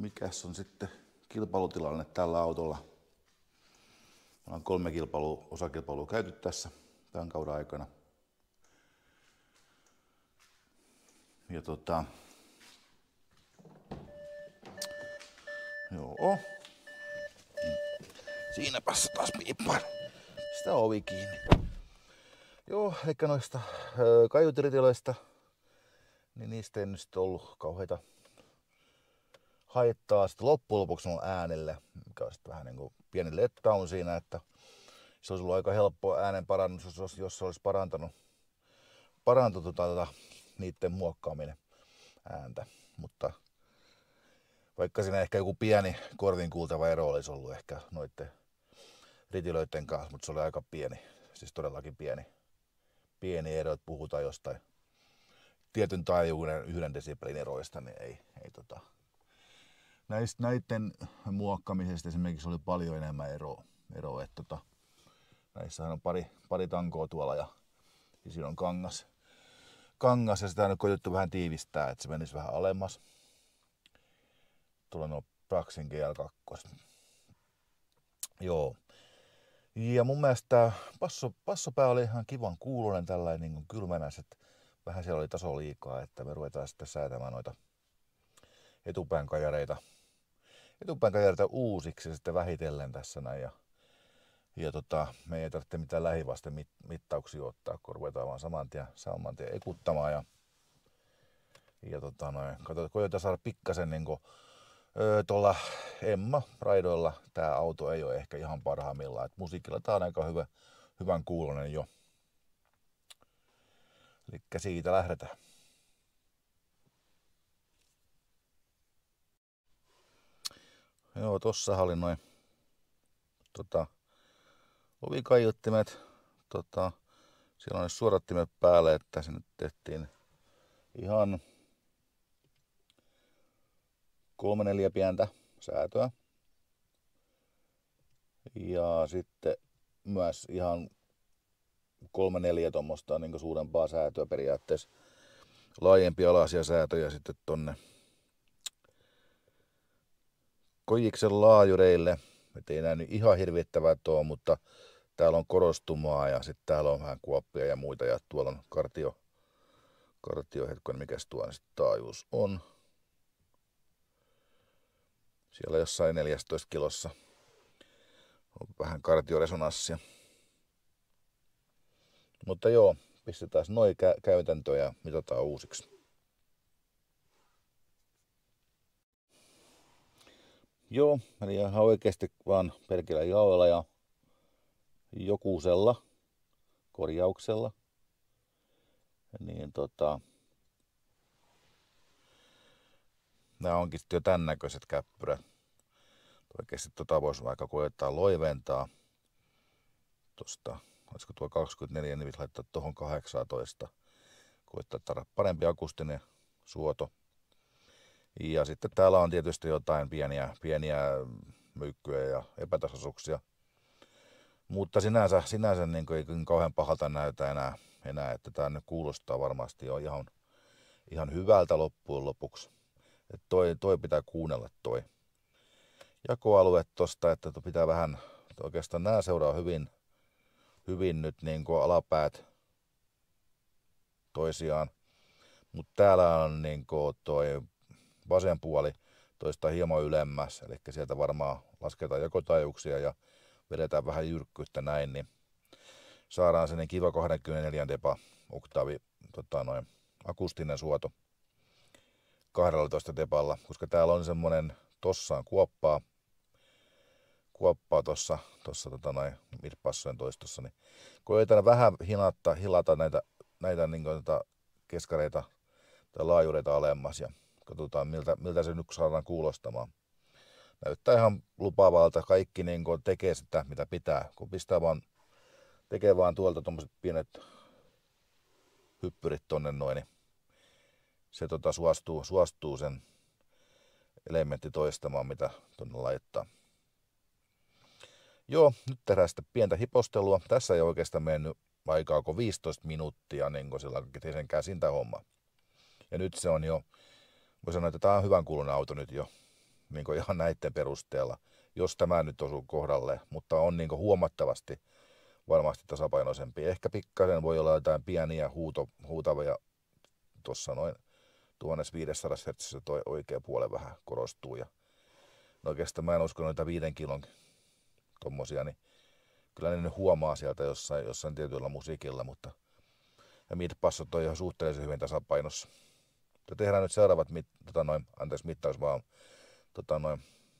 Mikäs on sitten kilpailutilanne tällä autolla? On 3 osakilpailua käyty tässä tämän kauden aikana. Ja joo. Siinäpäs taas piippailu. Sitä ovi kiinni. Joo, eikä noista kaiutiritiloista, niin niistä ei nyt ollut kauheita haittaa sitten loppujen lopuksi mun äänelle, mikä on sitten vähän niinku pieni letdown siinä, että se olisi ollut aika helppo äänen parannus, jos se olisi parantunut niiden muokkaaminen ääntä. Mutta vaikka siinä ehkä joku pieni korvin kuultava ero olisi ollut ehkä noiden ritilöiden kanssa, mutta se oli aika pieni, siis todellakin pieni ero, että puhutaan jostain tietyn taajuuden 1 desibelin eroista, niin ei näiden muokkaamisesta esimerkiksi oli paljon enemmän eroa että näissähän on pari tankoa tuolla ja siinä on kangas ja sitä on nyt koitettu vähän tiivistää, että se menisi vähän alemmas. Tuolla on Praxin GL2. Joo. Ja mun mielestä tää passopää oli ihan kivan kuulonen tällainen niin kylmänäs, että vähän siellä oli taso liikaa, että me ruvetaan sitten säätämään noita etupään kajareita uusiksi ja sitten vähitellen tässä näin. Ja me ei tarvitse mitään lähivasten mittauksia ottaa, kun ruvetaan vaan saman tien ekuttamaan. Ja koitetaan saada pikkasen niinku tuolla Emma-raidoilla tää auto ei ole ehkä ihan parhaimmillaan. Et musiikilla tää on aika hyvän kuulonen jo. Elikkä siitä lähdetään. Joo, tossa oli noin ovikaiuttimet. Siellä on suodattimet päälle, että sinne tehtiin ihan 3-4 pientä säätöä. Ja sitten myös ihan 3-4 tuommoista niin suurempaa säätöä periaatteessa. Laajempia alaisia säätöjä sitten tonne Kojiksen laajureille. Et ei näin nyt ihan hirvittävät ole, mutta täällä on korostumaa ja sitten täällä on vähän kuoppia ja muita. Ja tuolla on kartio hetken, mikäs tuo taajuus on. Siellä jossain 14 kilossa on vähän kartioresonanssia. Mutta joo, pistetään noin käytäntöön ja mitataan uusiksi. Joo, eli ihan oikeasti vaan pelkillä jaoilla ja jokusella korjauksella. Niin nämä onkin sitten jo tän näköiset käppyrät. Oikeasti voisi vaikka koettaa loiventaa. Tosta, olisiko tuo 24, niin laittaa tuohon 18. Koettaa saada parempi akustinen suoto. Ja sitten täällä on tietysti jotain pieniä myykkyjä ja epätasaisuuksia. Mutta sinänsä niin ei kauhean pahalta näytä enää, että tää nyt kuulostaa varmasti jo ihan hyvältä loppujen lopuksi. Et toi pitää kuunnella toi jakoalue tosta, että pitää vähän, oikeastaan nää seuraa hyvin nyt niin kuin alapäät toisiaan. Mutta täällä on niin kuin toi vasen puoli toista hieman ylemmäs, eli sieltä varmaan lasketaan jakotaajuuksia ja vedetään vähän jyrkkyyttä näin, niin saadaan sellainen kiva 24 dB oktaavi akustinen suoto 12 dBalla, koska täällä on semmonen, tossa on kuoppaa tossa midpassojen toistossa, niin koetaan vähän hilata näitä niin keskareita tai laajureita alemmas ja katsotaan miltä se nyt saadaan kuulostamaan. Näyttää ihan lupaavalta, kaikki niin tekee sitä mitä pitää, kun tekee vaan tuolta tommoset pienet hyppyrit tonne noin, niin se suostuu sen elementti toistamaan mitä tonne laittaa. Joo, nyt tehdään sitten pientä hipostelua. Tässä ei oikeastaan mennyt aikaa kuin 15 minuuttia niin kuin sillä sen käsin tää homma. Ja nyt se on jo, voi sanoa, että tää on hyvän kuulunen auto nyt jo. niin ihan näiden perusteella, jos tämä nyt osuu kohdalle, mutta on niin huomattavasti varmasti tasapainoisempi. Ehkä pikkasen voi olla jotain pieniä huutavia tuossa noin 1500 Hz toi oikea puoli vähän korostuu. Ja no oikeastaan mä en usko noita 5 kilon tommosia, niin kyllä ne huomaa sieltä jossain tietyllä musiikilla, mutta ja mid-passot on ihan suhteellisen hyvin tasapainossa. Tehdään nyt seuraavat mittaus vaan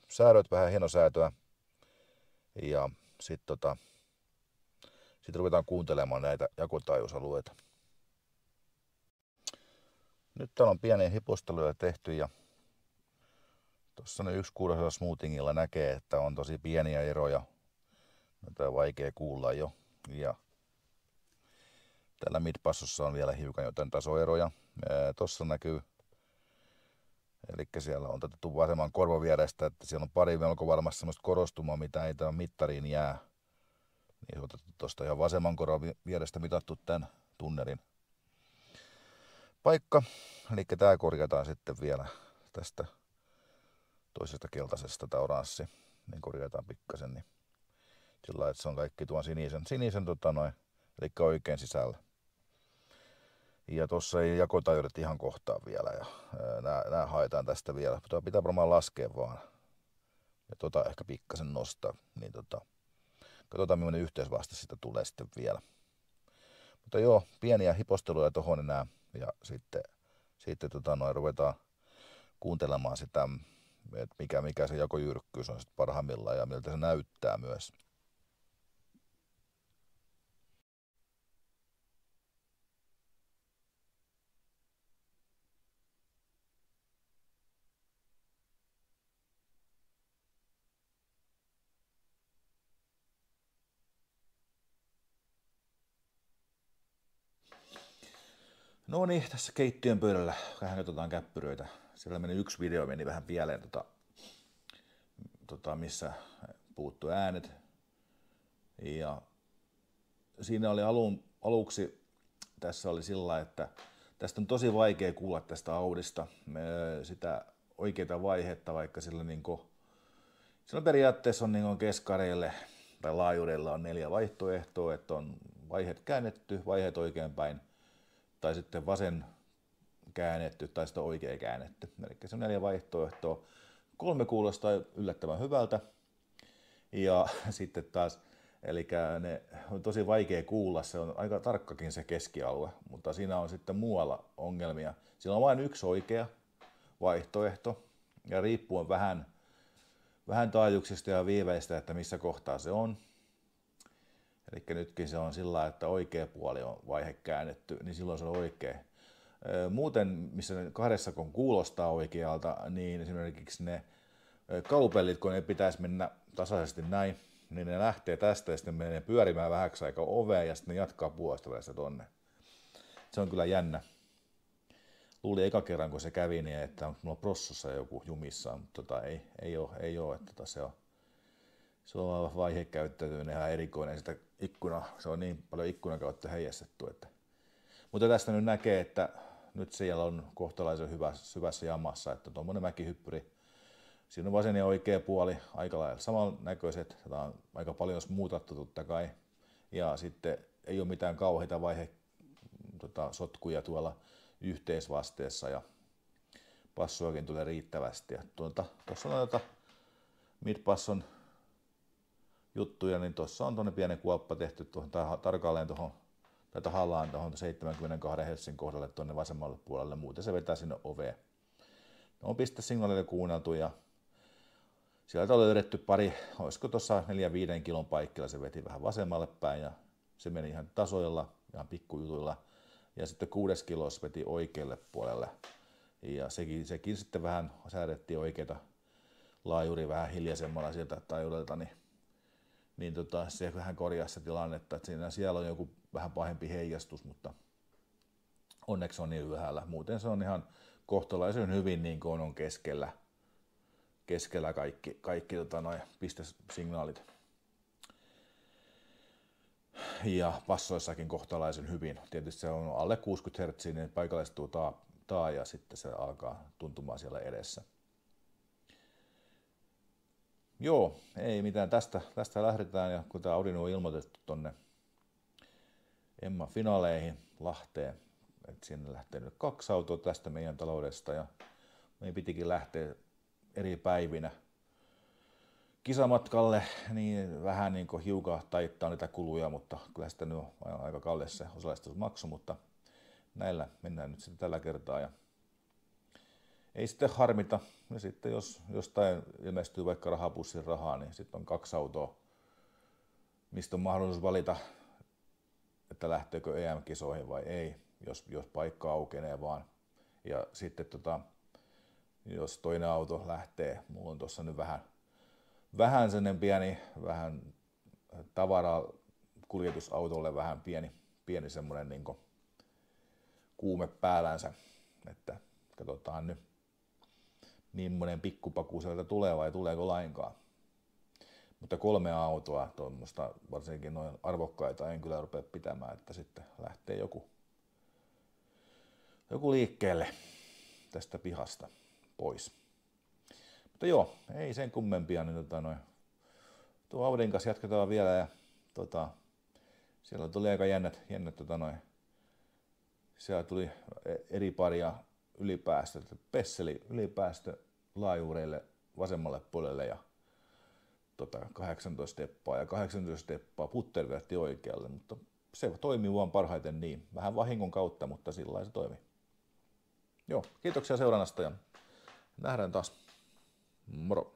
säädöt, vähän hienosäätöä ja sitten ruvetaan kuuntelemaan näitä jakotaajuusalueita. Nyt täällä on pieniä hiposteluja tehty ja tuossa 1/6 smoothingilla näkee, että on tosi pieniä eroja. Tätä on vaikea kuulla jo. Ja tällä midpassossa on vielä hiukan jotain tasoeroja. Tuossa näkyy, eli siellä on otettu vasemman korvan vierestä, että siellä on pari melko varmasti semmoista korostumaa, mitä ei tämän mittariin jää. Niin on otettu tuosta ihan vasemman korvan vierestä mitattu tämän tunnerin paikka. Eli tämä korjataan sitten vielä tästä toisesta keltaisesta tai oranssi. Niin korjataan pikkasen. Niin sillä lailla, että se on kaikki tuon sinisen eli oikein sisällä. Ja tuossa ei jakotaajuudet ihan kohtaa vielä ja nämä haetaan tästä vielä. Pitää varmaan laskea vaan ja ehkä pikkasen nostaa. Niin katsotaan millainen yhteisvaste sitä tulee sitten vielä. Mutta joo, pieniä hiposteluja tohon enää ja sitten ruvetaan kuuntelemaan sitä, että mikä se jakojyrkkyys on sitten parhaimmillaan ja miltä se näyttää myös. No niin, tässä keittiön pöydällä vähän katsotaan käppyröitä. Siellä yksi video meni vähän pieleen, missä puuttui äänet. Ja siinä oli aluksi, tässä oli sillä, että tästä on tosi vaikea kuulla tästä Audista sitä oikeaa vaihetta, vaikka sillä periaatteessa on keskareille tai laajuudella on 4 vaihtoehtoa, että on vaiheet käännetty, vaiheet oikeinpäin, tai sitten vasen käännetty tai sitten oikea käännetty. Eli se on 4 vaihtoehtoa. 3 kuulostaa yllättävän hyvältä. Ja sitten taas, eli ne on tosi vaikea kuulla, se on aika tarkkakin se keskialue, mutta siinä on sitten muualla ongelmia. Siinä on vain yksi oikea vaihtoehto ja riippuen vähän taajuuksista ja viiveistä, että missä kohtaa se on. Eli nytkin se on sillä, että oikea puoli on vaihe käännetty, niin silloin se on oikea. Muuten, missä 2 kun kuulostaa oikealta, niin esimerkiksi ne kaupellit, kun ne pitäisi mennä tasaisesti näin, niin ne lähtee tästä ja sitten menee pyörimään vähäksi aikaa oveen ja sitten ne jatkaa puolesta välistä tonne. Se on kyllä jännä. Luulin eka kerran, kun se kävi, niin että on mulla prossossa joku jumissa, mutta ei ole, että se on vaihekäyttäytyminen ihan erikoinen, sitä se on niin paljon ikkunan kautta heijastettu. Mutta tästä nyt näkee, että nyt siellä on kohtalaisen hyvässä jamassa, että tuommoinen mäkihyppyri, siinä on vasen ja oikea puoli aika lailla samannäköiset, tätä on aika paljon muutattu totta kai, ja sitten ei ole mitään kauheita sotkuja tuolla yhteisvasteessa, ja passuakin tulee riittävästi. Tuossa on noita midpasson juttuja, niin tuossa on tuonne pieni kuoppa tehty tarkalleen tahallaan tuohon 72 Hz kohdalle tuonne vasemmalle puolelle, muuten se vetää sinne oveen. On pistesignaalilla kuunneltu ja sieltä on löydetty pari, olisiko tuossa 4-5 kilon paikkeilla, se veti vähän vasemmalle päin ja se meni ihan tasoilla, ihan pikkujutuilla. Ja sitten 6 kilossa veti oikealle puolelle ja sekin sitten vähän säädettiin oikeita laajuri vähän hiljaisemmalla sieltä taajuudelta, niin se vähän korjasi se tilannetta, että siellä on joku vähän pahempi heijastus, mutta onneksi on niin ylhäällä. Muuten se on ihan kohtalaisen hyvin niin kuin on keskellä kaikki pistesignaalit. Ja passoissakin kohtalaisen hyvin. Tietysti se on alle 60 Hz, niin paikallistuu taa ja sitten se alkaa tuntumaan siellä edessä. Joo, ei mitään. Tästä lähdetään ja kun tämä Audi on ilmoitettu tonne Emma-finaaleihin Lahteen, että sinne lähtee nyt 2 autoa tästä meidän taloudesta ja meidän pitikin lähteä eri päivinä kisamatkalle, niin vähän niin kuin hiukan taittaa niitä kuluja, mutta kyllä sitä nyt on aika kallis se osallistusmaksu, mutta näillä mennään nyt sitten tällä kertaa ja ei sitten harmita. Ja sitten jos jostain ilmestyy vaikka rahapussin rahaa, niin sitten on 2 autoa, mistä on mahdollisuus valita, että lähteekö EM-kisoihin vai ei, jos paikka aukenee vaan. Ja sitten jos toinen auto lähtee, mulla on tuossa nyt vähän sellainen vähän tavaraa kuljetusautolle vähän pieni semmoinen niin kuume päällänsä, että katsotaan nyt millainen pikkupaku sieltä tulee vai tuleeko lainkaan. Mutta 3 autoa tuommoista, varsinkin noin arvokkaita, en kyllä rupea pitämään, että sitten lähtee joku liikkeelle tästä pihasta pois. Mutta joo, ei sen kummempia, niin tuo Audin kanssa jatketaan vielä ja siellä tuli aika jännät siellä tuli eri paria ylipäästö, Pesseli ylipäästö laajuureille vasemmalle puolelle ja 18 steppaa ja 18 steppaa puttervertti oikealle, mutta se toimii vaan parhaiten niin. Vähän vahingon kautta, mutta sillä lailla se toimii. Joo, kiitoksia seurannasta ja nähdään taas. Moro!